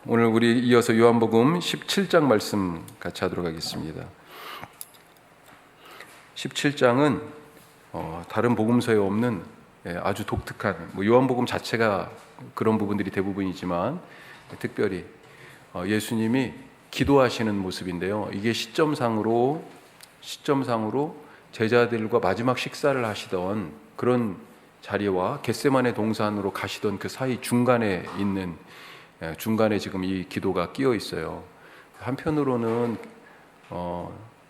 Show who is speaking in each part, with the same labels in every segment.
Speaker 1: 오늘 우리 이어서 요한복음 17장 말씀 같이 하도록 하겠습니다. 17장은 다른 복음서에 없는 아주 독특한, 요한복음 자체가 그런 부분들이 대부분이지만 특별히 예수님이 기도하시는 모습인데요. 이게 시점상으로 제자들과 마지막 식사를 하시던 그런 자리와 겟세마네 동산으로 가시던 그 사이 중간에 지금 이 기도가 끼어 있어요. 한편으로는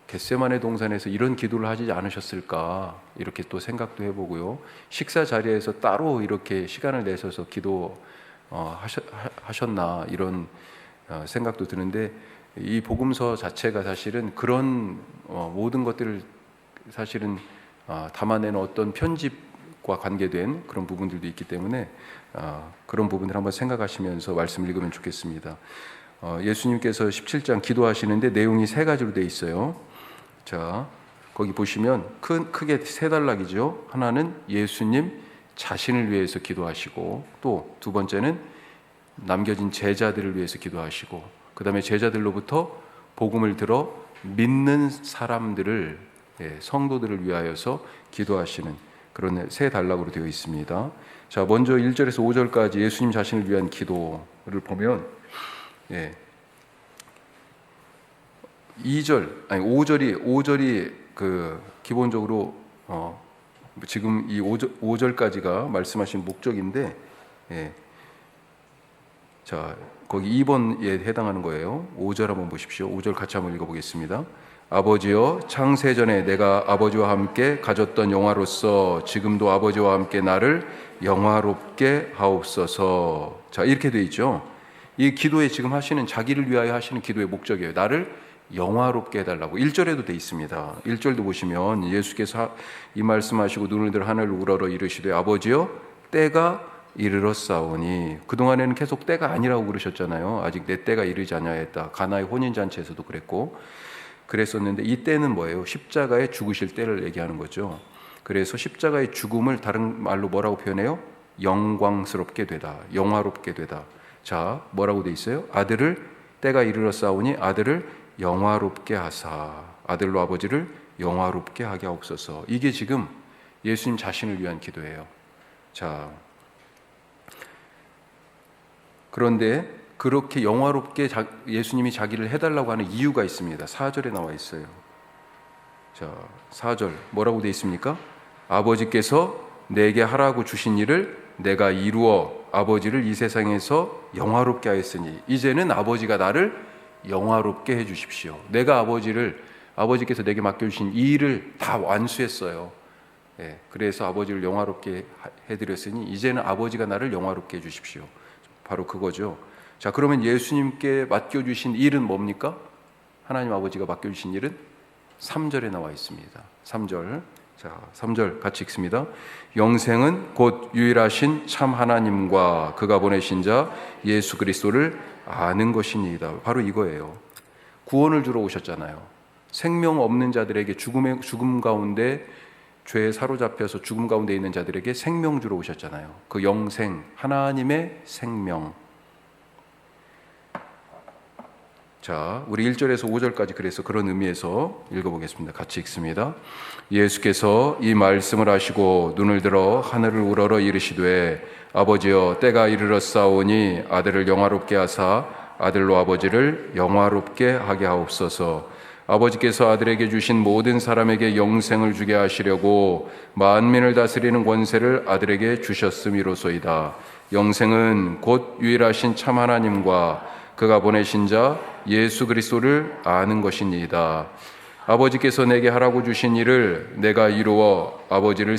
Speaker 1: 겟세마네 동산에서 이런 기도를 하지 않으셨을까 이렇게 또 생각도 해보고요. 식사 자리에서 따로 이렇게 시간을 내셔서 기도 하셨나 이런 생각도 드는데, 이 복음서 자체가 사실은 그런 모든 것들을 사실은 담아내는 어떤 편집과 관계된 그런 부분들도 있기 때문에 그런 부분을 한번 생각하시면서 말씀을 읽으면 좋겠습니다. 예수님께서 17장 기도하시는데 내용이 세 가지로 되어 있어요. 자, 거기 보시면 크게 세 단락이죠. 하나는 예수님 자신을 위해서 기도하시고, 또 두 번째는 남겨진 제자들을 위해서 기도하시고, 그 다음에 제자들로부터 복음을 들어 믿는 사람들을, 성도들을 위하여서 기도하시는 그런 세 단락으로 되어 있습니다. 자, 먼저 1절에서 5절까지 예수님 자신을 위한 기도를 보면 5절이 기본적으로 지금 이 5절까지가 말씀하신 목적인데, 자, 거기 2번에 해당하는 거예요. 5절 한번 보십시오. 5절 같이 한번 읽어보겠습니다. 아버지여, 창세전에 내가 아버지와 함께 가졌던 영화로서 지금도 아버지와 함께 나를 영화롭게 하옵소서. 자, 이렇게 되어 있죠. 이 기도에 지금 하시는, 자기를 위하여 하시는 기도의 목적이에요. 나를 영화롭게 해달라고 1절에도 되어 있습니다. 1절도 보시면 예수께서 이 말씀하시고 눈을 들어 하늘을 우러러 이르시되 아버지여, 때가 이르렀사오니. 그동안에는 계속 때가 아니라고 그러셨잖아요. 아직 내 때가 이르지 아니하였다. 가나의 혼인잔치에서도 그랬었는데, 이 때는 뭐예요? 십자가에 죽으실 때를 얘기하는 거죠. 그래서 십자가의 죽음을 다른 말로 뭐라고 표현해요? 영광스럽게 되다, 영화롭게 되다. 자, 뭐라고 돼 있어요? 아들을, 때가 이르렀사오니 아들을 영화롭게 하사, 아들로 아버지를 영화롭게 하게 하옵소서. 이게 지금 예수님 자신을 위한 기도예요. 자, 그런데 그렇게 영화롭게 예수님이 자기를 해달라고 하는 이유가 있습니다. 4절에 나와 있어요. 자, 4절 뭐라고 되어 있습니까? 아버지께서 내게 하라고 주신 일을 내가 이루어 아버지를 이 세상에서 영화롭게 하였으니 이제는 아버지가 나를 영화롭게 해주십시오. 내가 아버지께서 내게 맡겨주신 이 일을 다 완수했어요. 그래서 아버지를 영화롭게 해드렸으니 이제는 아버지가 나를 영화롭게 해주십시오. 바로 그거죠. 자, 그러면 예수님께 맡겨주신 일은 뭡니까? 하나님 아버지가 맡겨주신 일은 3절에 나와 있습니다. 3절. 자, 3절 같이 읽습니다. 영생은 곧 유일하신 참 하나님과 그가 보내신 자 예수 그리스도를 아는 것이니이다. 바로 이거예요. 구원을 주러 오셨잖아요. 생명 없는 자들에게, 죽음 가운데 죄에 사로잡혀서 죽음 가운데 있는 자들에게 생명 주러 오셨잖아요. 그 영생, 하나님의 생명. 자, 우리 1절에서 5절까지 그래서 그런 의미에서 읽어보겠습니다. 같이 읽습니다. 예수께서 이 말씀을 하시고 눈을 들어 하늘을 우러러 이르시되 아버지여, 때가 이르렀사오니 아들을 영화롭게 하사 아들로 아버지를 영화롭게 하게 하옵소서. 아버지께서 아들에게 주신 모든 사람에게 영생을 주게 하시려고 만민을 다스리는 권세를 아들에게 주셨음이로소이다. 영생은 곧 유일하신 참 하나님과 그가 보내신 자 예수 그리스도를 아는 것이니이다. 아버지께서 내게 하라고 주신 일을 내가 이루어 아버지를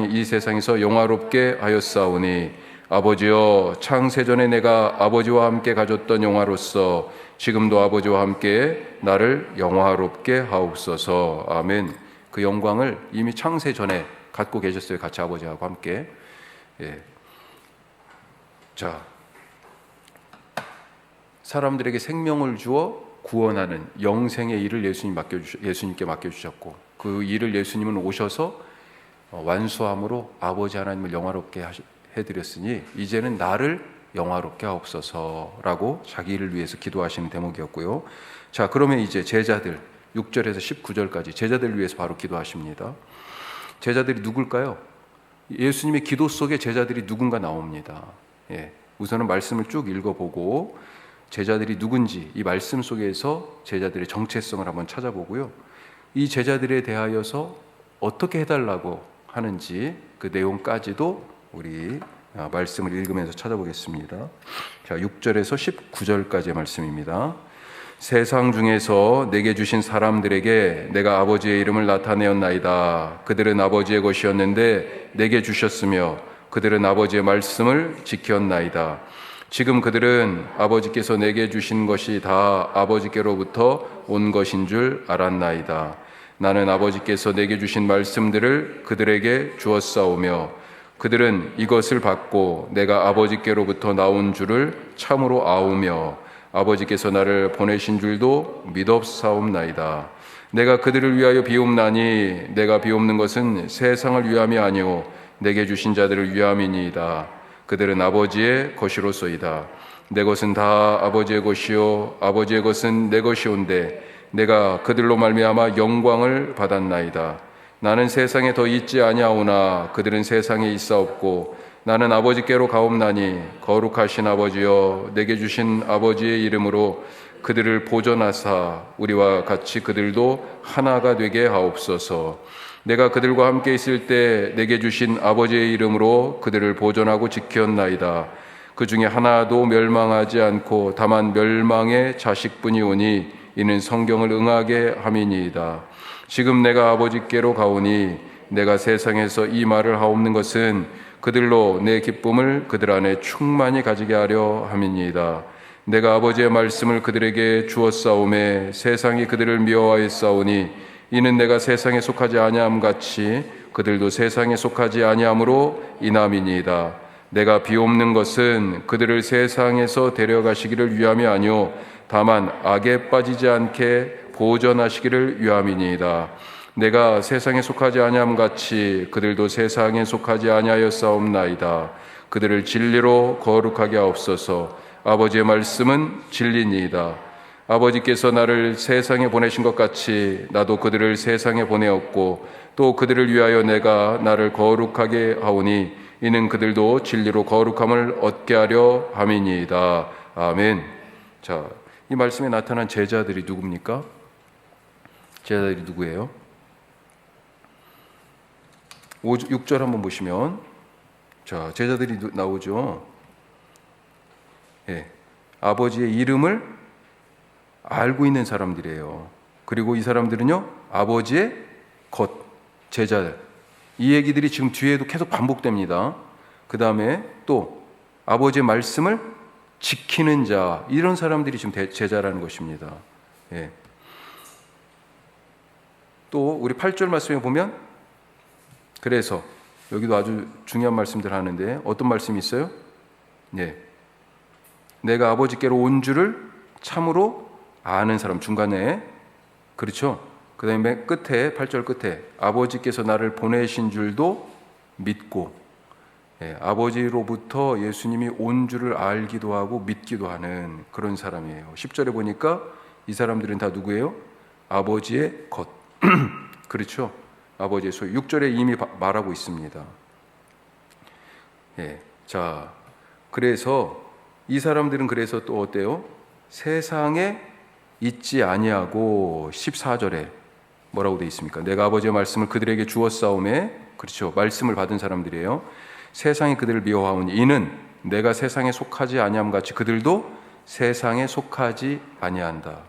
Speaker 1: 이 세상에서 영화롭게 하였사오니 아버지여, 창세전에 내가 아버지와 함께 가졌던 영화로서 지금도 아버지와 함께 나를 영화롭게 하옵소서. 아멘. 그 영광을 이미 창세전에 갖고 계셨어요. 같이 아버지하고 함께. 자, 사람들에게 생명을 주어 구원하는 영생의 일을 예수님께 맡겨주셨고, 그 일을 예수님은 오셔서 완수함으로 아버지 하나님을 영화롭게 해드렸으니 이제는 나를 영화롭게 하옵소서라고 자기를 위해서 기도하시는 대목이었고요. 자, 그러면 이제 제자들 6절에서 19절까지 제자들을 위해서 바로 기도하십니다. 제자들이 누굴까요? 예수님의 기도 속에 제자들이 누군가 나옵니다. 우선은 말씀을 쭉 읽어보고 제자들이 누군지 이 말씀 속에서 제자들의 정체성을 한번 찾아보고요. 이 제자들에 대하여서 어떻게 해달라고 하는지 그 내용까지도 우리 말씀을 읽으면서 찾아보겠습니다. 자, 6절에서 19절까지의 말씀입니다. 세상 중에서 내게 주신 사람들에게 내가 아버지의 이름을 나타내었나이다. 그들은 아버지의 것이었는데 내게 주셨으며 그들은 아버지의 말씀을 지켰나이다. 지금 그들은 아버지께서 내게 주신 것이 다 아버지께로부터 온 것인 줄 알았나이다. 나는 아버지께서 내게 주신 말씀들을 그들에게 주었사오며 그들은 이것을 받고 내가 아버지께로부터 나온 줄을 참으로 아우며 아버지께서 나를 보내신 줄도 믿었사옵나이다. 내가 그들을 위하여 비옵나니 내가 비옵는 것은 세상을 위함이 아니오 내게 주신 자들을 위함이니이다. 그들은 아버지의 것이로소이다. 내 것은 다 아버지의 것이요 아버지의 것은 내 것이온데 내가 그들로 말미암아 영광을 받았나이다. 나는 세상에 더 있지 아니하오나 그들은 세상에 있사옵고 나는 아버지께로 가옵나니 거룩하신 아버지여 내게 주신 아버지의 이름으로 그들을 보존하사 우리와 같이 그들도 하나가 되게 하옵소서. 내가 그들과 함께 있을 때 내게 주신 아버지의 이름으로 그들을 보존하고 지켰나이다. 그 중에 하나도 멸망하지 않고 다만 멸망의 자식뿐이 오니 이는 성경을 응하게 함이니이다. 지금 내가 아버지께로 가오니 내가 세상에서 이 말을 하옵는 것은 그들로 내 기쁨을 그들 안에 충만히 가지게 하려 함이니이다. 내가 아버지의 말씀을 그들에게 주었사오매 세상이 그들을 미워하였사오니 이는 내가 세상에 속하지 아니함 같이 그들도 세상에 속하지 아니함으로 인함이니이다. 내가 비옵는 것은 그들을 세상에서 데려가시기를 위함이 아니오 다만 악에 빠지지 않게 보존하시기를 위함이니이다. 내가 세상에 속하지 아니함 같이 그들도 세상에 속하지 아니하였사옵나이다. 그들을 진리로 거룩하게 하옵소서. 아버지의 말씀은 진리니이다. 아버지께서 나를 세상에 보내신 것 같이 나도 그들을 세상에 보내었고 또 그들을 위하여 내가 나를 거룩하게 하오니 이는 그들도 진리로 거룩함을 얻게 하려 함이니이다. 아멘. 자, 이 말씀에 나타난 제자들이 누굽니까? 제자들이 누구예요? 6절 한번 보시면 자, 제자들이 나오죠. 아버지의 이름을 알고 있는 사람들이에요. 그리고 이 사람들은요, 아버지의 것, 제자들. 이 얘기들이 지금 뒤에도 계속 반복됩니다. 그 다음에 또 아버지의 말씀을 지키는 자, 이런 사람들이 지금 제자라는 것입니다. 또 우리 8절 말씀에 보면 그래서 여기도 아주 중요한 말씀들 하는데 어떤 말씀이 있어요? 내가 아버지께로 온 줄을 참으로 아는 사람 중간에 그렇죠? 그 다음에 끝에 8절 끝에 아버지께서 나를 보내신 줄도 믿고 아버지로부터 예수님이 온 줄을 알기도 하고 믿기도 하는 그런 사람이에요. 10절에 보니까 이 사람들은 다 누구예요? 아버지의 것 그렇죠? 아버지의 소유. 6절에 이미 말하고 있습니다. 자, 그래서 이 사람들은 그래서 또 어때요? 세상에 있지 아니하고 14절에 뭐라고 되어 있습니까? 내가 아버지의 말씀을 그들에게 주었사오매 그렇죠? 말씀을 받은 사람들이에요. 세상이 그들을 미워하오니 이는 내가 세상에 속하지 아니함 같이 그들도 세상에 속하지 아니한다.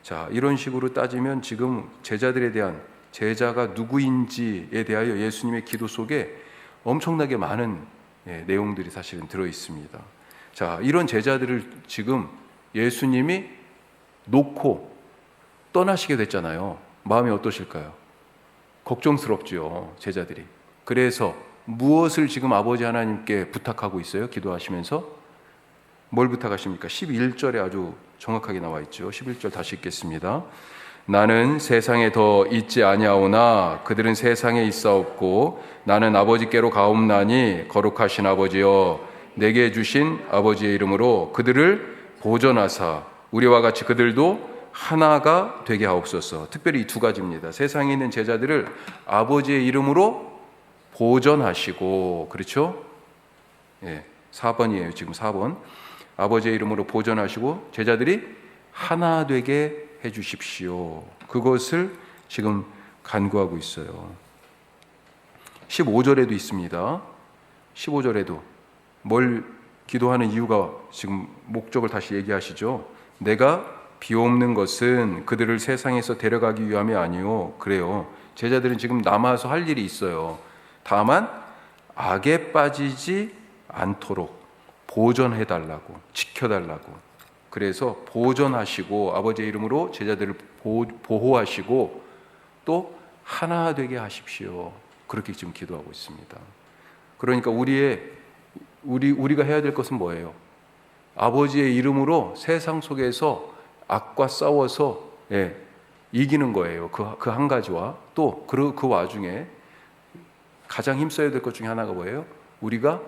Speaker 1: 자, 이런 식으로 따지면 지금 제자들에 대한 제자가 누구인지에 대하여 예수님의 기도 속에 엄청나게 많은 내용들이 사실은 들어 있습니다. 자, 이런 제자들을 지금 예수님이 놓고 떠나시게 됐잖아요. 마음이 어떠실까요? 걱정스럽죠, 제자들이. 그래서 무엇을 지금 아버지 하나님께 부탁하고 있어요? 기도하시면서 뭘 부탁하십니까? 11절에 아주 정확하게 나와 있죠. 11절 다시 읽겠습니다. 나는 세상에 더 있지 아니하오나 그들은 세상에 있사옵고 나는 아버지께로 가옵나니 거룩하신 아버지여 내게 주신 아버지의 이름으로 그들을 보존하사 우리와 같이 그들도 하나가 되게 하옵소서. 특별히 이 두 가지입니다. 세상에 있는 제자들을 아버지의 이름으로 보존하시고, 그렇죠? 예, 4번이에요. 지금 4번. 아버지의 이름으로 보존하시고 제자들이 하나 되게 해 주십시오. 그것을 지금 간구하고 있어요. 15절에도 있습니다. 15절에도 뭘 기도하는 이유가 지금 목적을 다시 얘기하시죠. 내가 비옵는 것은 그들을 세상에서 데려가기 위함이 아니요. 그래요. 제자들은 지금 남아서 할 일이 있어요. 다만 악에 빠지지 않도록 보존해달라고, 지켜달라고. 그래서 보존하시고 아버지의 이름으로 제자들을 보호하시고 또 하나 되게 하십시오. 그렇게 지금 기도하고 있습니다. 그러니까 우리가 해야 될 것은 뭐예요? 아버지의 이름으로 세상 속에서 악과 싸워서 이기는 거예요. 그 한 가지와 또 그 와중에 가장 힘써야 될 것 중에 하나가 뭐예요? 우리가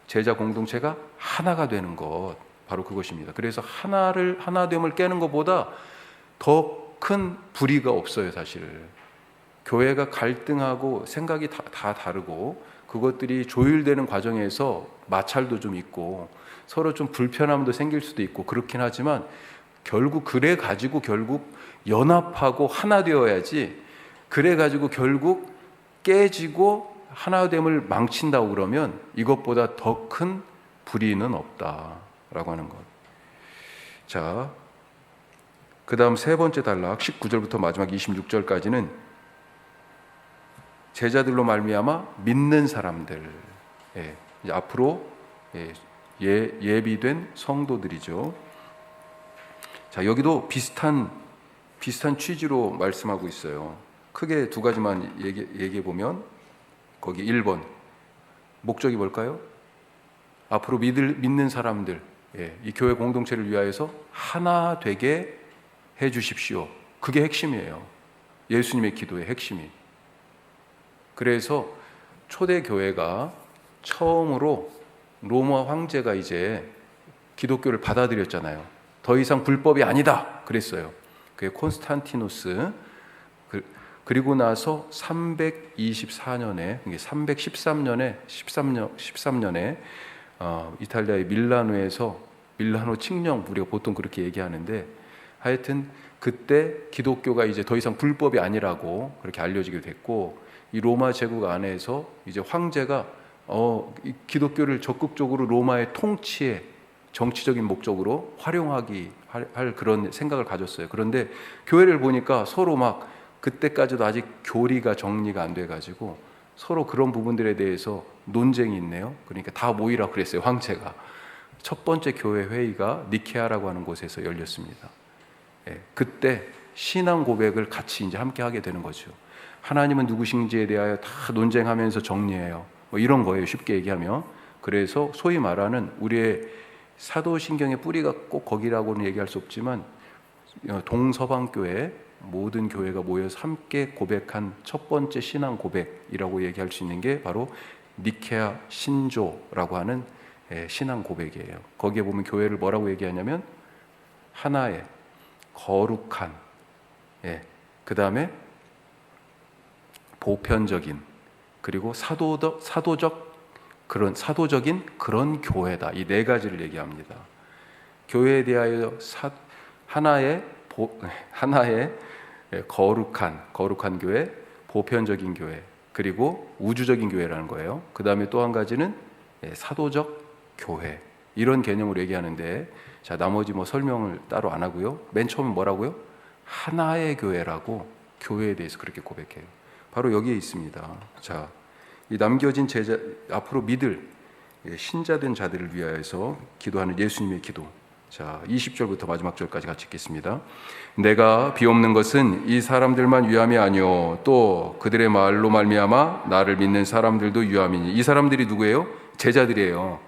Speaker 1: 제자 공동체가 하나가 되는 것, 바로 그것입니다. 그래서 하나됨을 깨는 것보다 더 큰 불의가 없어요. 사실 교회가 갈등하고 생각이 다 다르고 그것들이 조율되는 과정에서 마찰도 좀 있고 서로 좀 불편함도 생길 수도 있고 그렇긴 하지만 결국 그래 가지고 결국 연합하고 하나 되어야지, 그래 가지고 결국 깨지고 하나됨을 망친다고 그러면 이것보다 더 큰 불의는 없다라고 하는 것. 자, 그 다음 세 번째 단락 19절부터 마지막 26절까지는 제자들로 말미암아 믿는 사람들, 이제 앞으로 예비된 성도들이죠. 자, 여기도 비슷한 취지로 말씀하고 있어요. 크게 두 가지만 얘기해 보면 거기 1번 목적이 뭘까요? 앞으로 믿는 사람들, 이 교회 공동체를 위하여서 하나 되게 해 주십시오. 그게 핵심이에요. 예수님의 기도의 핵심이. 그래서 초대 교회가 처음으로 로마 황제가 이제 기독교를 받아들였잖아요. 더 이상 불법이 아니다 그랬어요. 그게 콘스탄티누스. 그리고 나서 324년에 13년에 이탈리아의 밀라노에서 밀라노 칙령, 우리가 보통 그렇게 얘기하는데 하여튼 그때 기독교가 이제 더 이상 불법이 아니라고 그렇게 알려지게 됐고, 이 로마 제국 안에서 이제 황제가 이 기독교를 적극적으로 로마의 통치에 정치적인 목적으로 활용하기 할 그런 생각을 가졌어요. 그런데 교회를 보니까 서로 막 그때까지도 아직 교리가 정리가 안 돼가지고 서로 그런 부분들에 대해서 논쟁이 있네요. 그러니까 다 모이라고 그랬어요. 황제가. 첫 번째 교회 회의가 니케아라고 하는 곳에서 열렸습니다. 그때 신앙 고백을 같이 이제 함께 하게 되는 거죠. 하나님은 누구신지에 대하여 다 논쟁하면서 정리해요. 뭐 이런 거예요. 쉽게 얘기하면. 그래서 소위 말하는 우리의 사도신경의 뿌리가 꼭 거기라고는 얘기할 수 없지만 동서방 교회 모든 교회가 모여서 함께 고백한 첫 번째 신앙 고백이라고 얘기할 수 있는 게 바로 니케아 신조라고 하는 신앙 고백이에요. 거기에 보면 교회를 뭐라고 얘기하냐면 하나의 거룩한, 그 다음에 보편적인, 그리고 사도적인 그런 교회다. 이 네 가지를 얘기합니다. 교회에 대하여 하나의 거룩한 교회, 보편적인 교회, 그리고 우주적인 교회라는 거예요. 그 다음에 또 한 가지는 사도적 교회, 이런 개념으로 얘기하는데, 자, 나머지 뭐 설명을 따로 안 하고요. 맨 처음에 뭐라고요? 하나의 교회라고 교회에 대해서 그렇게 고백해요. 바로 여기에 있습니다. 자, 이 남겨진 제자, 앞으로 믿을 신자된 자들을 위하여서 기도하는 예수님의 기도. 자, 20절부터 마지막 절까지 같이 읽겠습니다. 내가 비옵는 것은 이 사람들만 유함이 아니요 또 그들의 말로 말미암아 나를 믿는 사람들도 유함이니. 이 사람들이 누구예요? 제자들이에요.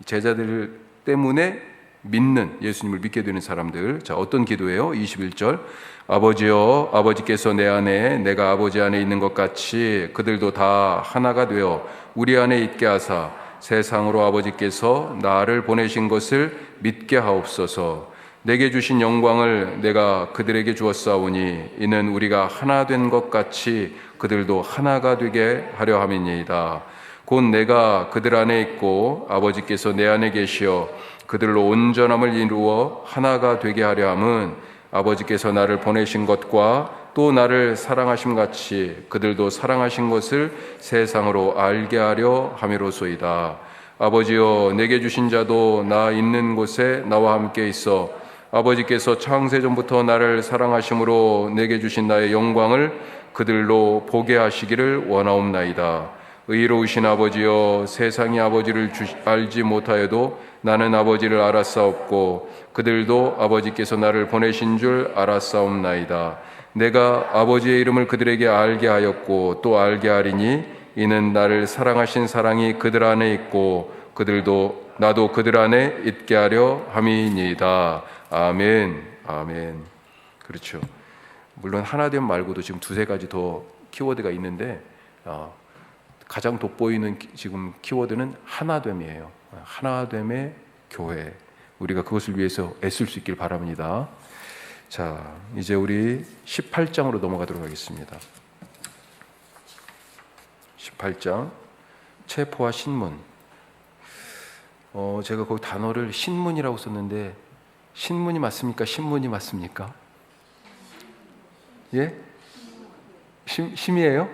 Speaker 1: 제자들 때문에 믿는, 예수님을 믿게 되는 사람들. 자, 어떤 기도예요? 21절. 아버지여, 아버지께서 내 안에 내가 아버지 안에 있는 것 같이 그들도 다 하나가 되어 우리 안에 있게 하사 세상으로 아버지께서 나를 보내신 것을 믿게 하옵소서. 내게 주신 영광을 내가 그들에게 주었사오니 이는 우리가 하나 된 것 같이 그들도 하나가 되게 하려 함이니이다. 곧 내가 그들 안에 있고 아버지께서 내 안에 계시어 그들로 온전함을 이루어 하나가 되게 하려 함은 아버지께서 나를 보내신 것과 또 나를 사랑하심 같이 그들도 사랑하신 것을 세상으로 알게 하려 함이로소이다. 아버지여, 내게 주신 자도 나 있는 곳에 나와 함께 있어 아버지께서 창세전부터 나를 사랑하심으로 내게 주신 나의 영광을 그들로 보게 하시기를 원하옵나이다. 의로우신 아버지여, 세상이 아버지를 알지 못하여도 나는 아버지를 알았사옵고 그들도 아버지께서 나를 보내신 줄 알았사옵나이다. 내가 아버지의 이름을 그들에게 알게 하였고 또 알게 하리니 이는 나를 사랑하신 사랑이 그들 안에 있고 그들도 나도 그들 안에 있게 하려 함이니이다. 아멘. 아멘. 그렇죠. 물론 하나됨 말고도 지금 두세 가지 더 키워드가 있는데 가장 돋보이는 지금 키워드는 하나됨이에요. 하나됨의 교회. 우리가 그것을 위해서 애쓸 수 있길 바랍니다. 자, 이제 우리 18장으로 넘어가도록 하겠습니다. 18장 체포와 신문. 제가 거기 단어를 신문이라고 썼는데 신문이 맞습니까? 신문이 맞습니까? 예? 심이에요?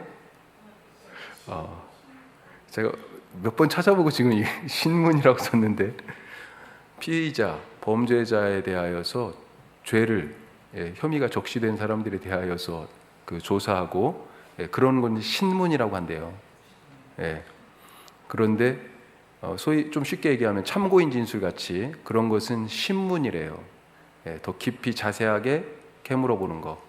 Speaker 1: 제가 몇 번 찾아보고 지금 신문이라고 썼는데 피의자, 범죄자에 대하여서 죄를 혐의가 적시된 사람들에 대하여서 그 조사하고 그런 건 신문이라고 한대요. 그런데 소위 좀 쉽게 얘기하면 참고인 진술 같이 그런 것은 신문이래요. 더 깊이 자세하게 캐물어 보는 거.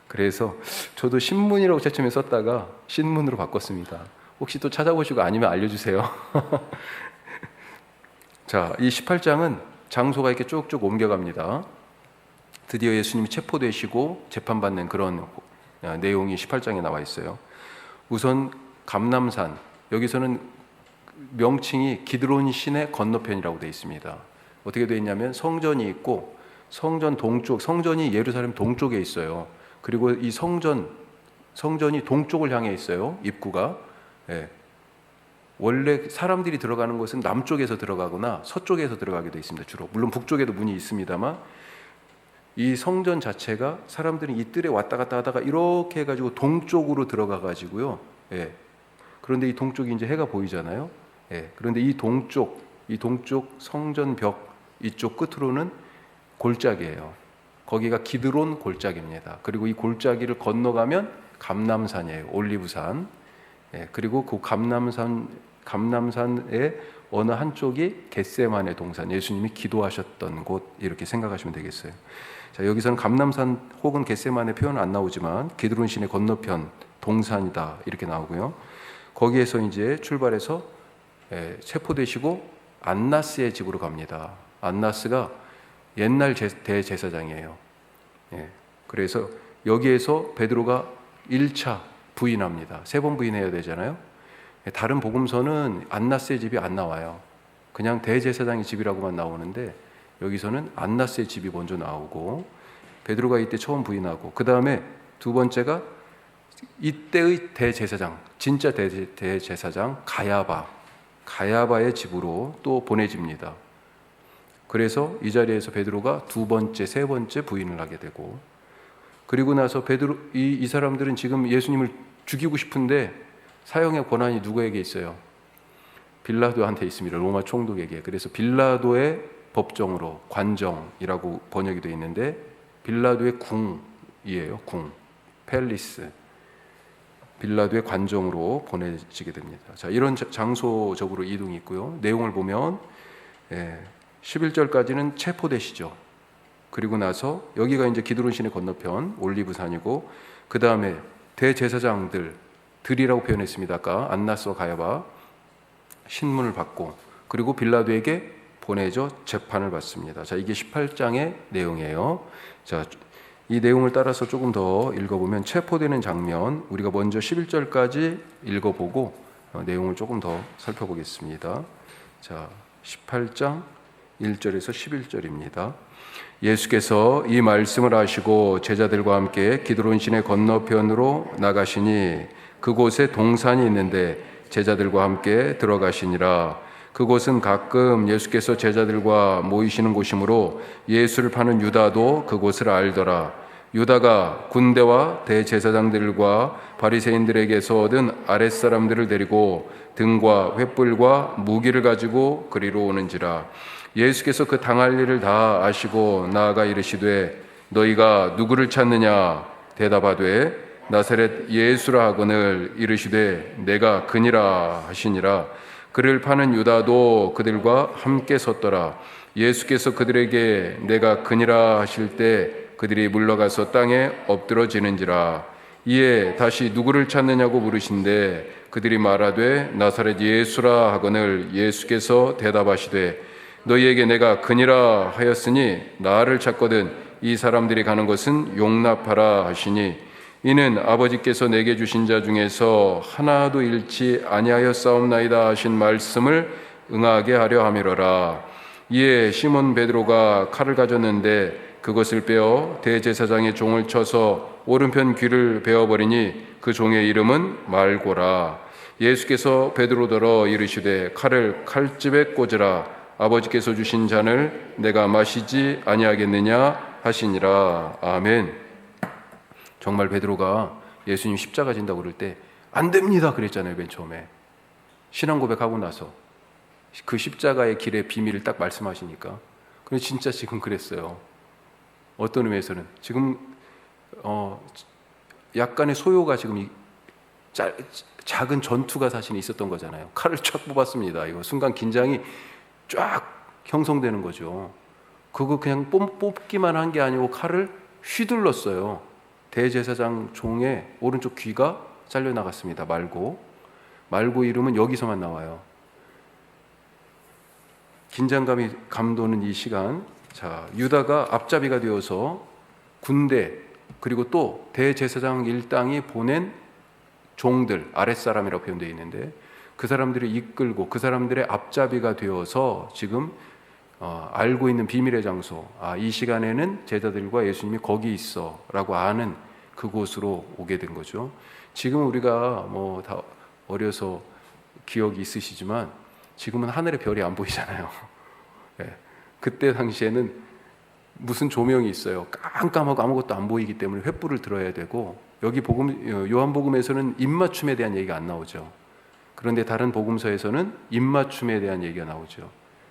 Speaker 1: 그래서 저도 신문이라고 최초에 썼다가 신문으로 바꿨습니다. 혹시 또 찾아보시고 아니면 알려주세요. 자, 이 18장은 장소가 이렇게 쭉쭉 옮겨갑니다. 드디어 예수님이 체포되시고 재판받는 그런 내용이 18장에 나와 있어요. 우선 감람산, 여기서는 명칭이 기드론 신의 건너편이라고 되어 있습니다. 어떻게 되어 있냐면 성전이 있고 성전 동쪽, 성전이 예루살렘 동쪽에 있어요. 그리고 이 성전이 동쪽을 향해 있어요. 입구가. 원래 사람들이 들어가는 곳은 남쪽에서 들어가거나 서쪽에서 들어가게 되어 있습니다. 주로. 물론 북쪽에도 문이 있습니다만 이 성전 자체가 사람들이 이 뜰에 왔다 갔다 하다가 이렇게 해가지고 동쪽으로 들어가 가지고요. 그런데 이 동쪽이 이제 해가 보이잖아요. 그런데 이 동쪽 성전 벽 이쪽 끝으로는 골짜기예요. 거기가 기드론 골짜기입니다. 그리고 이 골짜기를 건너가면 감람산이에요. 올리브산. 그리고 그 감람산의 어느 한쪽이 겟세마네 동산, 예수님이 기도하셨던 곳 이렇게 생각하시면 되겠어요. 자, 여기서는 감람산 혹은 겟세마네 표현은 안 나오지만 기드론 신의 건너편 동산이다 이렇게 나오고요. 거기에서 이제 출발해서 체포되시고 안나스의 집으로 갑니다. 안나스가 옛날 대제사장이에요. 그래서 여기에서 베드로가 1차 부인합니다. 3번 부인해야 되잖아요. 다른 복음서는 안나스의 집이 안 나와요. 그냥 대제사장의 집이라고만 나오는데 여기서는 안나스의 집이 먼저 나오고 베드로가 이때 처음 부인하고 그 다음에 두 번째가 이때의 대제사장, 진짜 대제사장 가야바의 집으로 또 보내집니다. 그래서 이 자리에서 베드로가 두 번째, 세 번째 부인을 하게 되고 그리고 나서 이 사람들은 지금 예수님을 죽이고 싶은데 사형의 권한이 누구에게 있어요? 빌라도한테 있습니다. 로마 총독에게. 그래서 빌라도의 법정으로 관정이라고 번역이 되어 있는데 빌라도의 궁이에요. 궁, 팰리스. 빌라도의 관정으로 보내지게 됩니다. 자, 이런 장소적으로 이동이 있고요. 내용을 보면 11절까지는 체포되시죠. 그리고 나서 여기가 이제 기드론 신의 건너편 올리브산이고 그 다음에 대제사장들이라고 표현했습니다. 아까 안나스와 가야바 신문을 받고 그리고 빌라도에게 보내져 재판을 받습니다. 자, 이게 18장의 내용이에요. 자, 이 내용을 따라서 조금 더 읽어보면 체포되는 장면 우리가 먼저 11절까지 읽어보고 내용을 조금 더 살펴보겠습니다. 자, 18장 1절에서 11절입니다. 예수께서 이 말씀을 하시고 제자들과 함께 기드론 시내 건너편으로 나가시니 그곳에 동산이 있는데 제자들과 함께 들어가시니라. 그곳은 가끔 예수께서 제자들과 모이시는 곳이므로 예수를 파는 유다도 그곳을 알더라. 유다가 군대와 대제사장들과 바리새인들에게서 얻은 아랫사람들을 데리고 등과 횃불과 무기를 가지고 그리로 오는지라. 예수께서 그 당할 일을 다 아시고 나아가 이르시되 너희가 누구를 찾느냐 대답하되 나사렛 예수라 하거늘 이르시되 내가 그니라 하시니라. 그를 파는 유다도 그들과 함께 섰더라. 예수께서 그들에게 내가 그니라 하실 때 그들이 물러가서 땅에 엎드러지는지라. 이에 다시 누구를 찾느냐고 물으신데 그들이 말하되 나사렛 예수라 하거늘 예수께서 대답하시되 너희에게 내가 그니라 하였으니 나를 찾거든 이 사람들이 가는 것은 용납하라 하시니 이는 아버지께서 내게 주신 자 중에서 하나도 잃지 아니하였사옵나이다 하신 말씀을 응하게 하려 함이로라. 이에 시몬 베드로가 칼을 가졌는데 그것을 빼어 대제사장의 종을 쳐서 오른편 귀를 베어버리니 그 종의 이름은 말고라. 예수께서 베드로더러 이르시되 칼을 칼집에 꽂으라. 아버지께서 주신 잔을 내가 마시지 아니하겠느냐 하시니라. 아멘. 정말 베드로가 예수님 십자가 진다고 그럴 때 안 됩니다 그랬잖아요. 맨 처음에 신앙 고백하고 나서 그 십자가의 길의 비밀을 딱 말씀하시니까. 근데 진짜 지금 그랬어요. 어떤 의미에서는 지금 약간의 소요가 지금 작은 전투가 사실 있었던 거잖아요. 칼을 쫙 뽑았습니다. 이거 순간 긴장이 쫙 형성되는 거죠. 그거 그냥 뽑기만 한 게 아니고 칼을 휘둘렀어요. 대제사장 종의 오른쪽 귀가 잘려나갔습니다. 말고 이름은 여기서만 나와요. 긴장감이 감도는 이 시간, 자, 유다가 앞잡이가 되어서 군대 그리고 또 대제사장 일당이 보낸 종들, 아랫사람이라고 표현되어 있는데 그 사람들을 이끌고 그 사람들의 앞잡이가 되어서 지금 알고 있는 비밀의 장소, 이 시간에는 제자들과 예수님이 거기 있어 라고 아는 그곳으로 오게 된 거죠. 지금 우리가 뭐 다 어려서 기억이 있으시지만 지금은 하늘의 별이 안 보이잖아요. 네. 그때 당시에는 무슨 조명이 있어요. 깜깜하고 아무것도 안 보이기 때문에 횃불을 들어야 되고, 여기 요한복음에서는 입맞춤에 대한 얘기가 안 나오죠. 그런데 다른 복음서에서는 입맞춤에 대한 얘기가 나오죠.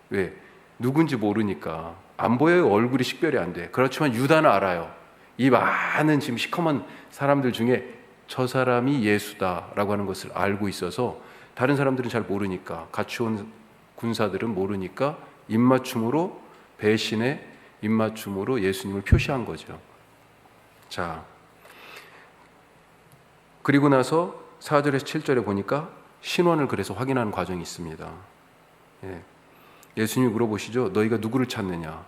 Speaker 1: 왜? 누군지 모르니까. 안 보여요. 얼굴이 식별이 안 돼. 그렇지만 유다는 알아요. 이 많은 지금 시커먼 사람들 중에 저 사람이 예수다라고 하는 것을 알고 있어서 다른 사람들은 잘 모르니까, 같이 온 군사들은 모르니까 입맞춤으로, 배신의 입맞춤으로 예수님을 표시한 거죠. 자, 그리고 나서 4절에서 7절에 보니까 신원을 그래서 확인하는 과정이 있습니다. 예수님이 물어보시죠. 너희가 누구를 찾느냐?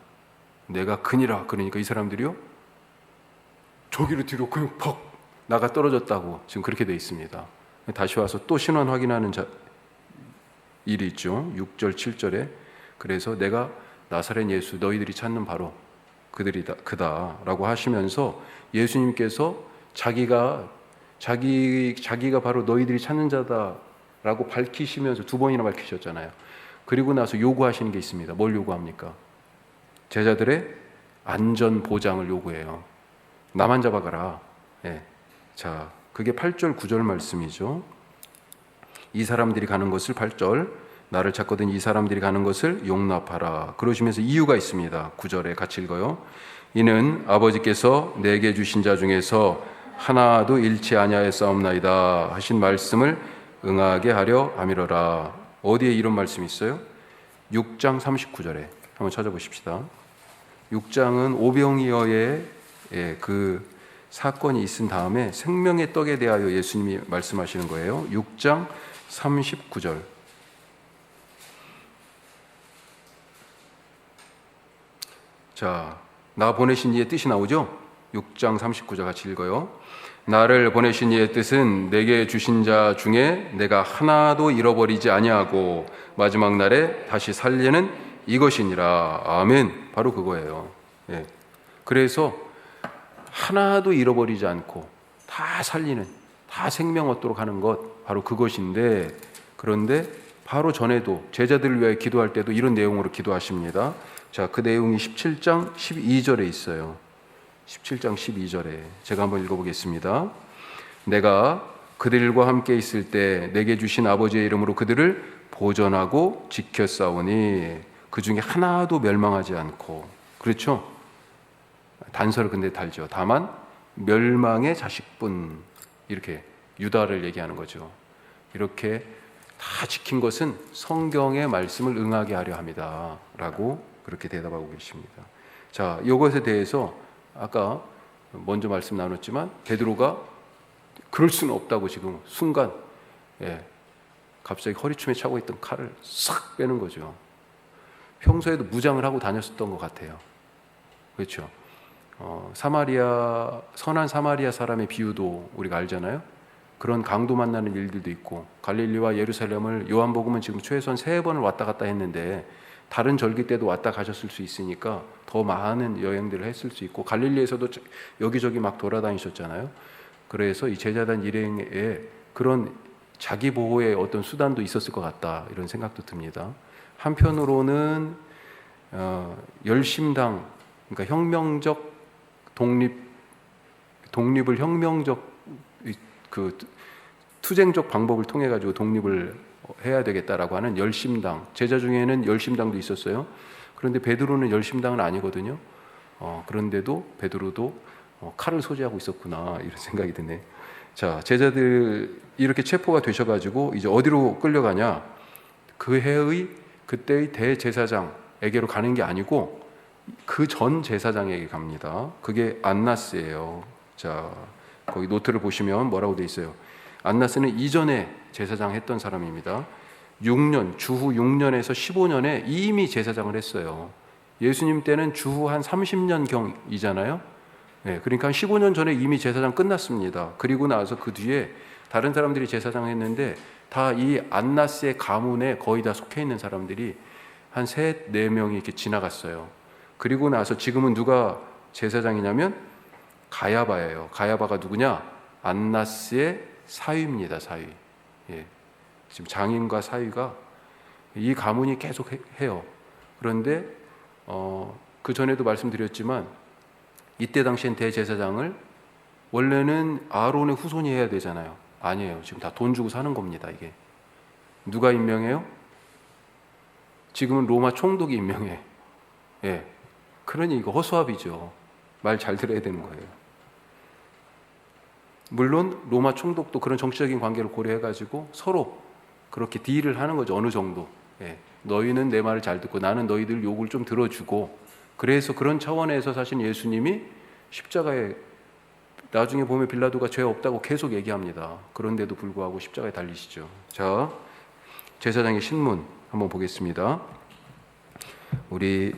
Speaker 1: 내가 그니라. 그러니까 이 사람들이요, 저기로 뒤로 그냥 퍽 나가 떨어졌다고 지금 그렇게 돼 있습니다. 다시 와서 또 신원 확인하는 일이 있죠. 6절 7절에 그래서 내가 나사렛 예수 너희들이 찾는 바로 그다라고 하시면서 예수님께서 자기가 바로 너희들이 찾는 자다라고 밝히시면서 두 번이나 밝히셨잖아요. 그리고 나서 요구하시는 게 있습니다. 뭘 요구합니까? 제자들의 안전 보장을 요구해요. 나만 잡아가라. 자, 그게 8절 9절 말씀이죠. 이 사람들이 가는 것을 8절 나를 찾거든 이 사람들이 가는 것을 용납하라. 그러시면서 이유가 있습니다. 9절에 같이 읽어요. 이는 아버지께서 내게 주신 자 중에서 하나도 잃지 아니하였사옵나이다 하신 말씀을 응하게 하려 함이로라. 어디에 이런 말씀이 있어요? 6장 39절에 한번 찾아보십시다. 6장은 오병이어의 그 사건이 있은 다음에 생명의 떡에 대하여 예수님이 말씀하시는 거예요. 6장 39절. 자, 나 보내신 이의 뜻이 나오죠? 6장 39절 같이 읽어요. 나를 보내신 이의 뜻은 내게 주신 자 중에 내가 하나도 잃어버리지 아니하고 마지막 날에 다시 살리는 이것이니라. 아멘. 바로 그거예요. 예. 그래서 하나도 잃어버리지 않고 다 살리는, 다 생명 얻도록 하는 것, 바로 그것인데, 그런데 바로 전에도 제자들을 위하여 기도할 때도 이런 내용으로 기도하십니다. 자, 그 내용이 17장 12절에 있어요. 17장 12절에 제가 한번 읽어보겠습니다. 내가 그들과 함께 있을 때 내게 주신 아버지의 이름으로 그들을 보존하고 지켰사오니 그 중에 하나도 멸망하지 않고. 그렇죠? 단서를 근데 달죠. 다만 멸망의 자식뿐. 이렇게 유다를 얘기하는 거죠. 이렇게 다 지킨 것은 성경의 말씀을 응하게 하려 합니다 라고 그렇게 대답하고 계십니다. 자, 이것에 대해서 아까 먼저 말씀 나눴지만 베드로가 그럴 수는 없다고 지금 순간 갑자기 허리춤에 차고 있던 칼을 싹 빼는 거죠. 평소에도 무장을 하고 다녔었던 것 같아요. 그렇죠? 선한 사마리아 사람의 비유도 우리가 알잖아요. 그런 강도 만나는 일들도 있고, 갈릴리와 예루살렘을 요한복음은 지금 최소한 3번을 왔다 갔다 했는데 다른 절기 때도 왔다 가셨을 수 있으니까 더 많은 여행들을 했을 수 있고, 갈릴리에서도 여기저기 막 돌아다니셨잖아요. 그래서 이 제자단 일행에 그런 자기 보호의 어떤 수단도 있었을 것 같다, 이런 생각도 듭니다. 한편으로는 열심당, 그러니까 혁명적 독립을 혁명적 그 투쟁적 방법을 통해 가지고 독립을 해야 되겠다라고 하는 열심당, 제자 중에는 열심당도 있었어요. 그런데 베드로는 열심당은 아니거든요. 그런데도 베드로도 칼을 소지하고 있었구나, 이런 생각이 드네. 자, 제자들 이렇게 체포가 되셔가지고 이제 어디로 끌려가냐? 그 해의 그때의 대제사장에게로 가는 게 아니고 그 전 제사장에게 갑니다. 그게 안나스예요. 자, 거기 노트를 보시면 뭐라고 돼 있어요? 안나스는 이전에 제사장 했던 사람입니다. 6년, 주후 6년에서 15년에 이미 제사장을 했어요. 예수님 때는 주후 한 30년경이잖아요. 네, 그러니까 15년 전에 이미 제사장 끝났습니다. 그리고 나서 그 뒤에 다른 사람들이 제사장 했는데 다 이 안나스의 가문에 거의 다 속해 있는 사람들이 한 3-4명이 이렇게 지나갔어요. 그리고 나서 지금은 누가 제사장이냐면 가야바예요. 가야바가 누구냐? 안나스의 사위입니다. 사위. 예. 지금 장인과 사위가 이 가문이 계속 해요. 그런데 그 전에도 말씀드렸지만 이때 당시엔 대제사장을 원래는 아론의 후손이 해야 되잖아요. 아니에요. 지금 다 돈 주고 사는 겁니다. 이게 누가 임명해요? 지금은 로마 총독이 임명해. 예. 그러니 이거 허수아비죠. 말 잘 들어야 되는 거예요. 물론 로마 총독도 그런 정치적인 관계를 고려해가지고 서로 그렇게 딜을 하는 거죠. 어느 정도. 예. 너희는 내 말을 잘 듣고 나는 너희들 욕을 좀 들어주고, 그래서 그런 차원에서 사실 예수님이 십자가에 나중에 보면 빌라도가 죄 없다고 계속 얘기합니다. 그런데도 불구하고 십자가에 달리시죠. 자, 제사장의 신문 한번 보겠습니다. 우리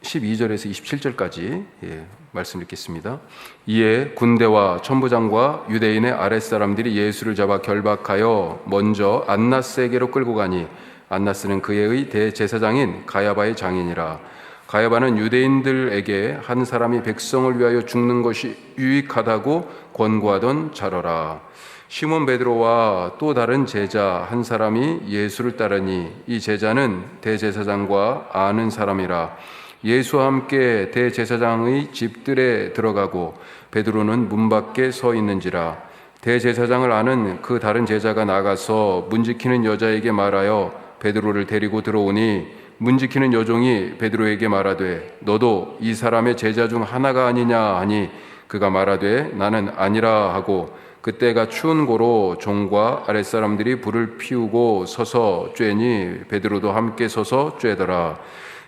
Speaker 1: 12절에서 27절까지 말씀 읽겠습니다. 이에 군대와 천부장과 유대인의 아랫사람들이 예수를 잡아 결박하여 먼저 안나스에게로 끌고 가니 안나스는 그의 대제사장인 가야바의 장인이라. 가야바는 유대인들에게 한 사람이 백성을 위하여 죽는 것이 유익하다고 권고하던 자러라. 시몬 베드로와 또 다른 제자 한 사람이 예수를 따르니 이 제자는 대제사장과 아는 사람이라. 예수와 함께 대제사장의 집들에 들어가고 베드로는 문 밖에 서 있는지라. 대제사장을 아는 그 다른 제자가 나가서 문지키는 여자에게 말하여 베드로를 데리고 들어오니 문지키는 여종이 베드로에게 말하되 너도 이 사람의 제자 중 하나가 아니냐 하니 그가 말하되 나는 아니라 하고 그때가 추운 고로 종과 아랫사람들이 불을 피우고 서서 쬐니 베드로도 함께 서서 쬐더라.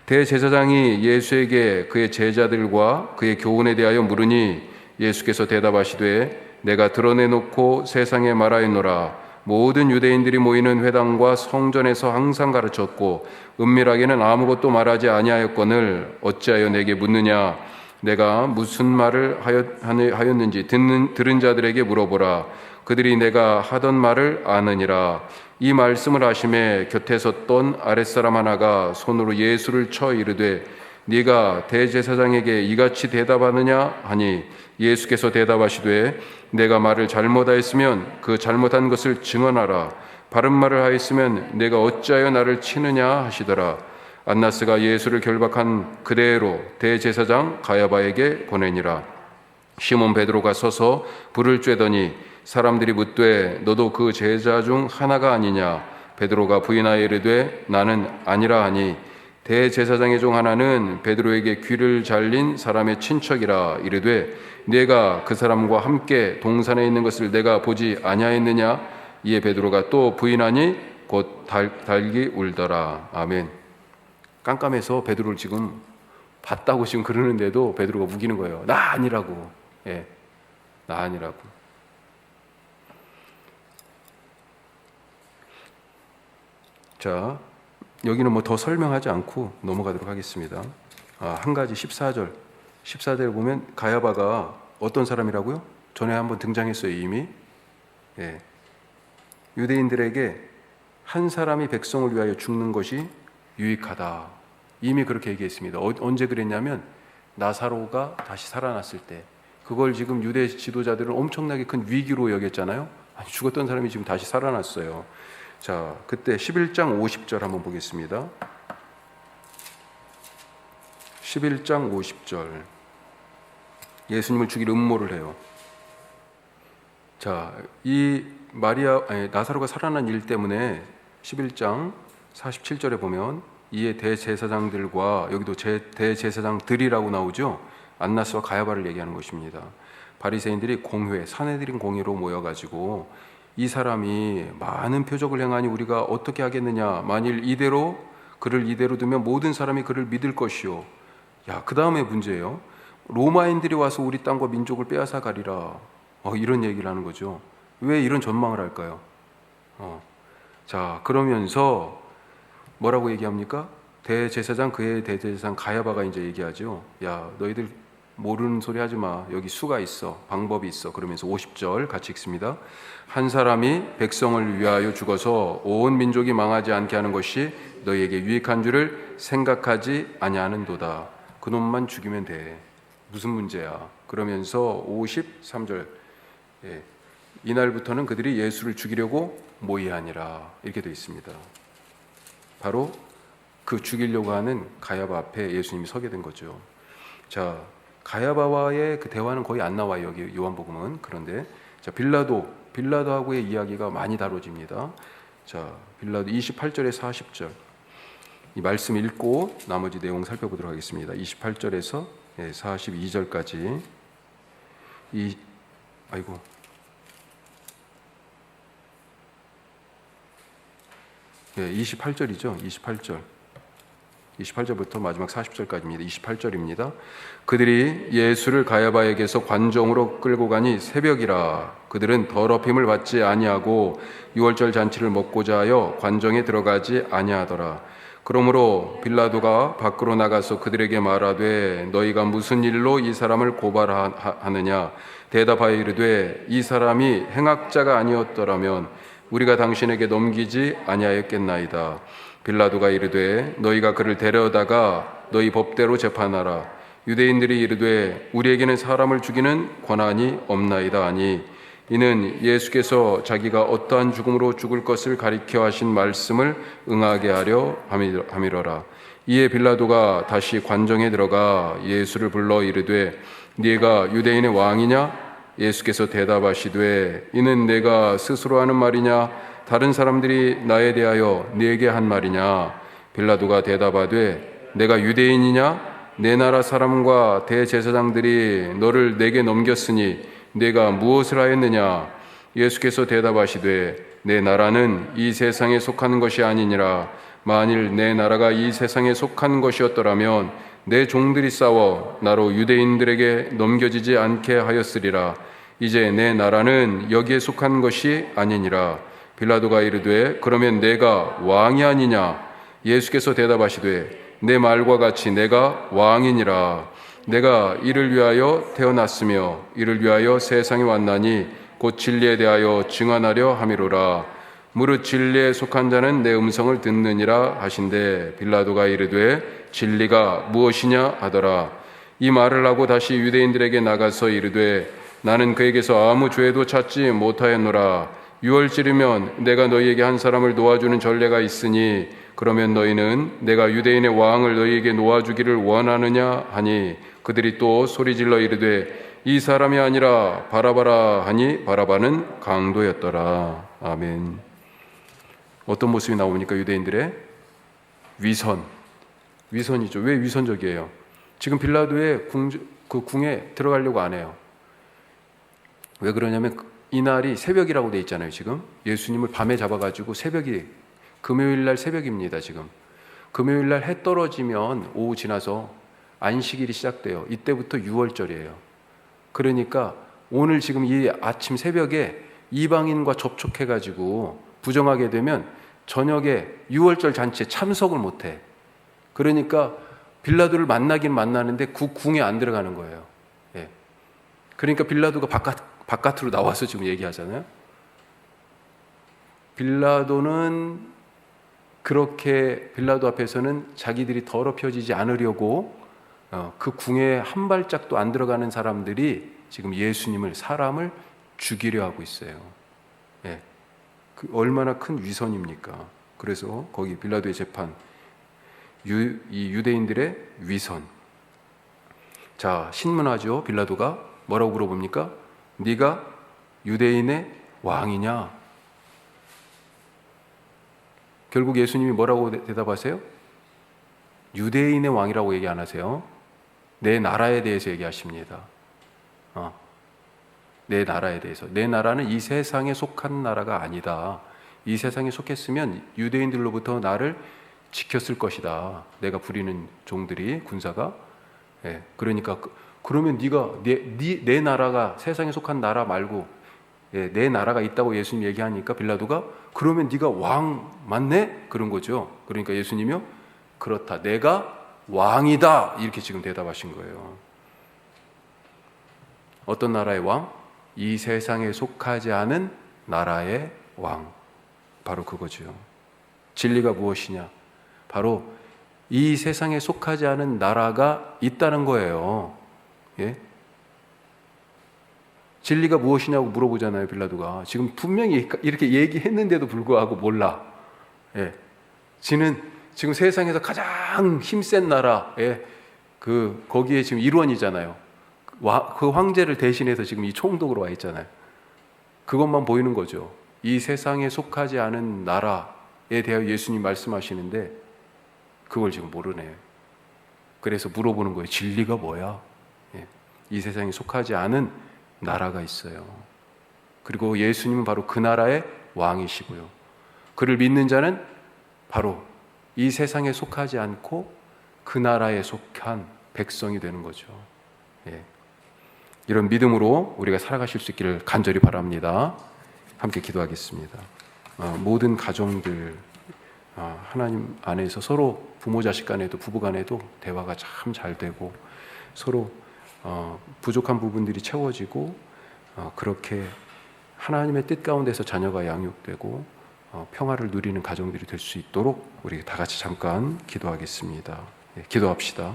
Speaker 1: 대제사장이 예수에게 그의 제자들과 그의 교훈에 대하여 물으니 예수께서 대답하시되 내가 드러내놓고 세상에 말하였노라. 모든 유대인들이 모이는 회당과 성전에서 항상 가르쳤고 은밀하게는 아무것도 말하지 아니하였거늘 어찌하여 내게 묻느냐. 내가 무슨 말을 하였는지 들은 자들에게 물어보라. 그들이 내가 하던 말을 아느니라. 이 말씀을 하심에 곁에 섰던 아랫사람 하나가 손으로 예수를 쳐 이르되 네가 대제사장에게 이같이 대답하느냐 하니 예수께서 대답하시되 내가 말을 잘못하였으면 그 잘못한 것을 증언하라. 바른 말을 하였으면 내가 어찌하여 나를 치느냐 하시더라. 안나스가 예수를 결박한 그대로 대제사장 가야바에게 보내니라. 시몬 베드로가 서서 불을 쬐더니 사람들이 묻되 너도 그 제자 중 하나가 아니냐. 베드로가 부인하여 이르되 나는 아니라 하니 대제사장의 종 하나는 베드로에게 귀를 잘린 사람의 친척이라 이르되 네가 그 사람과 함께 동산에 있는 것을 내가 보지 아니하였느냐. 이에 베드로가 또 부인하니 곧 달기 울더라. 아멘. 깜깜해서 베드로를 지금 봤다고 지금 그러는데도 베드로가 우기는 거예요. 나 아니라고. 예, 나 아니라고. 자, 여기는 뭐 더 설명하지 않고 넘어가도록 하겠습니다. 한 가지 14절 보면 가야바가 어떤 사람이라고요? 전에 한번 등장했어요, 이미. 예. 유대인들에게 한 사람이 백성을 위하여 죽는 것이 유익하다. 이미 그렇게 얘기했습니다. 언제 그랬냐면 나사로가 다시 살아났을 때. 그걸 지금 유대 지도자들은 엄청나게 큰 위기로 여겼잖아요. 아니, 죽었던 사람이 지금 다시 살아났어요. 자, 그때 11장 50절 한번 보겠습니다. 11장 50절. 예수님을 죽일 음모를 해요. 자, 이 나사로가 살아난 일 때문에 11장 47절에 보면 이에 대제사장들과, 여기도 대제사장들이라고 나오죠. 안나스와 가야바를 얘기하는 것입니다. 바리새인들이 사내들인 공회로 모여가지고 이 사람이 많은 표적을 행하니 우리가 어떻게 하겠느냐. 만일 그를 이대로 두면 모든 사람이 그를 믿을 것이요. 야, 그 다음에 문제예요. 로마인들이 와서 우리 땅과 민족을 빼앗아 가리라. 이런 얘기를 하는 거죠. 왜 이런 전망을 할까요? 자, 그러면서 뭐라고 얘기합니까? 대제사장, 그의 대제사장 가야바가 이제 얘기하죠. 야, 너희들 모르는 소리 하지 마. 여기 수가 있어. 방법이 있어. 그러면서 50절 같이 읽습니다. 한 사람이 백성을 위하여 죽어서 온 민족이 망하지 않게 하는 것이 너희에게 유익한 줄을 생각하지 아니하는도다. 그놈만 죽이면 돼. 무슨 문제야? 그러면서 53절. 예. 이날부터는 그들이 예수를 죽이려고 모의하니라. 이렇게 되어 있습니다. 바로 그 죽이려고 하는 가야바 앞에 예수님이 서게 된 거죠. 자, 가야바와의 그 대화는 거의 안 나와요, 여기 요한복음은. 그런데 자, 빌라도하고의 이야기가 많이 다뤄집니다. 자, 빌라도 28절에 40절. 이 말씀 읽고 나머지 내용 살펴보도록 하겠습니다. 28절에서 42절까지. 28절이죠. 28절부터 마지막 40절까지입니다. 28절입니다. 그들이 예수를 가야바에게서 관정으로 끌고 가니 새벽이라. 그들은 더럽힘을 받지 아니하고 유월절 잔치를 먹고자 하여 관정에 들어가지 아니하더라. 그러므로 빌라도가 밖으로 나가서 그들에게 말하되 너희가 무슨 일로 이 사람을 고발하느냐. 대답하여 이르되 이 사람이 행악자가 아니었더라면 우리가 당신에게 넘기지 아니하였겠나이다. 빌라도가 이르되 너희가 그를 데려다가 너희 법대로 재판하라. 유대인들이 이르되 우리에게는 사람을 죽이는 권한이 없나이다 하니 이는 예수께서 자기가 어떠한 죽음으로 죽을 것을 가리켜 하신 말씀을 응하게 하려 함이러라. 이에 빌라도가 다시 관정에 들어가 예수를 불러 이르되 네가 유대인의 왕이냐? 예수께서 대답하시되 이는 내가 스스로 하는 말이냐? 다른 사람들이 나에 대하여 네게 한 말이냐? 빌라도가 대답하되 내가 유대인이냐? 내 나라 사람과 대제사장들이 너를 내게 넘겼으니 내가 무엇을 하였느냐? 예수께서 대답하시되 내 나라는 이 세상에 속하는 것이 아니니라. 만일 내 나라가 이 세상에 속한 것이었더라면 내 종들이 싸워 나로 유대인들에게 넘겨지지 않게 하였으리라. 이제 내 나라는 여기에 속한 것이 아니니라. 빌라도가 이르되 그러면 내가 왕이 아니냐? 예수께서 대답하시되 내 말과 같이 내가 왕이니라. 내가 이를 위하여 태어났으며 이를 위하여 세상에 왔나니 곧 진리에 대하여 증언하려 함이로라. 무릇 진리에 속한 자는 내 음성을 듣느니라 하신대 빌라도가 이르되 진리가 무엇이냐 하더라. 이 말을 하고 다시 유대인들에게 나가서 이르되 나는 그에게서 아무 죄도 찾지 못하였노라. 유월절이면 내가 너희에게 한 사람을 놓아주는 전례가 있으니 그러면 너희는 내가 유대인의 왕을 너희에게 놓아주기를 원하느냐 하니 그들이 또 소리질러 이르되 이 사람이 아니라 바라바라 하니 바라바는 강도였더라. 아멘. 어떤 모습이 나옵니까? 유대인들의 위선이죠. 왜 위선적이에요? 지금 빌라도의 궁에 들어가려고 안 해요. 왜 그러냐면 이날이 새벽이라고 돼 있잖아요. 지금 예수님을 밤에 잡아가지고 금요일날 새벽입니다. 지금 금요일날 해 떨어지면 오후 지나서 안식일이 시작돼요. 이때부터 유월절이에요. 그러니까 오늘 지금 이 아침 새벽에 이방인과 접촉해가지고 부정하게 되면 저녁에 유월절 잔치에 참석을 못해. 그러니까 빌라도를 만나긴 만나는데 그 궁에 안 들어가는 거예요. 예. 그러니까 빌라도가 바깥으로 나와서 지금 얘기하잖아요. 빌라도 앞에서는 자기들이 더럽혀지지 않으려고 그 궁에 한 발짝도 안 들어가는 사람들이 지금 사람을 죽이려 하고 있어요. 예. 얼마나 큰 위선입니까? 그래서 거기 빌라도의 재판, 이 유대인들의 위선. 자, 신문하죠. 빌라도가 뭐라고 물어봅니까? 네가 유대인의 왕이냐? 결국 예수님이 뭐라고 대답하세요? 유대인의 왕이라고 얘기 안 하세요. 내 나라에 대해서 얘기하십니다. 내 나라에 대해서. 내 나라는 이 세상에 속한 나라가 아니다. 이 세상에 속했으면 유대인들로부터 나를 지켰을 것이다. 내가 부리는 종들이, 군사가. 예, 그러니까 그러면 네가 내 나라가 세상에 속한 나라 말고 내 나라가 있다고 예수님 얘기하니까 빌라도가 그러면 네가 왕 맞네? 그런 거죠. 그러니까 예수님이요, 그렇다. 내가 왕이다. 이렇게 지금 대답하신 거예요. 어떤 나라의 왕? 이 세상에 속하지 않은 나라의 왕. 바로 그거죠. 진리가 무엇이냐? 바로 이 세상에 속하지 않은 나라가 있다는 거예요. 예? 진리가 무엇이냐고 물어보잖아요, 빌라도가. 지금 분명히 이렇게 얘기했는데도 불구하고 몰라. 예. 지금 세상에서 가장 힘센 나라, 거기에 지금 일원이잖아요. 그 황제를 대신해서 지금 이 총독으로 와 있잖아요. 그것만 보이는 거죠. 이 세상에 속하지 않은 나라에 대하여 예수님 말씀하시는데 그걸 지금 모르네요. 그래서 물어보는 거예요. 진리가 뭐야? 이 세상에 속하지 않은 나라가 있어요. 그리고 예수님은 바로 그 나라의 왕이시고요. 그를 믿는 자는 바로 이 세상에 속하지 않고 그 나라에 속한 백성이 되는 거죠. 이런 믿음으로 우리가 살아가실 수 있기를 간절히 바랍니다. 함께 기도하겠습니다. 모든 가정들 하나님 안에서 서로 부모 자식 간에도 부부 간에도 대화가 참 잘 되고 서로 부족한 부분들이 채워지고 그렇게 하나님의 뜻 가운데서 자녀가 양육되고 평화를 누리는 가정들이 될 수 있도록 우리 다 같이 잠깐 기도하겠습니다. 기도합시다.